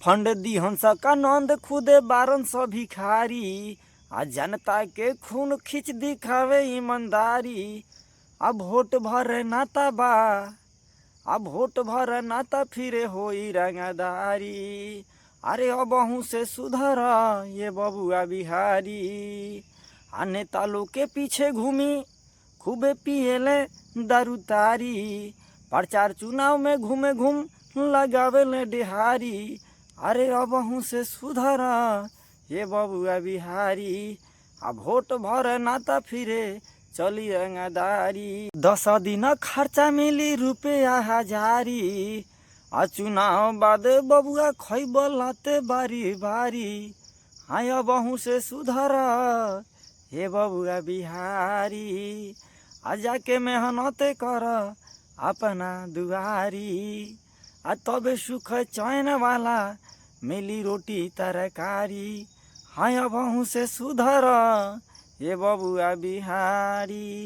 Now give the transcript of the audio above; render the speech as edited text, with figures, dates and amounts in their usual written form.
Fund दी हंस का नंद खुदे बारन सौ भिखारी। आ जनता के खून खींच दिखावे ईमानदारी। अब वोट भरे नाता बा, अब वोट भरे नाता फिरे होई रंगदारी। अरे अबहू से सुधर ये बबुआ बिहारी। आ नेता लोग के पीछे घूमी खूबे पियले दारू तारी। प्रचार चुनाव में घूमे घूम लगावे ले डिहारी। अरे अबहू से सुधर ये बबुआ बिहारी। अब वोट भरे नाता फिरे चली रंगदारी। 10 दिन खर्चा मिली रुपया हजारी। आ चुनाव बाद बबुआ खैब लाते बारी बारी। हाँ अबहू से सुधर हे बबुआ बिहारी। आ जाके मेहनत कर अपना दुआरी। आ तबे सुख चैन वाला मिली रोटी तरकारी। हाँ अबहू से सुधर हे बबुआ बिहारी।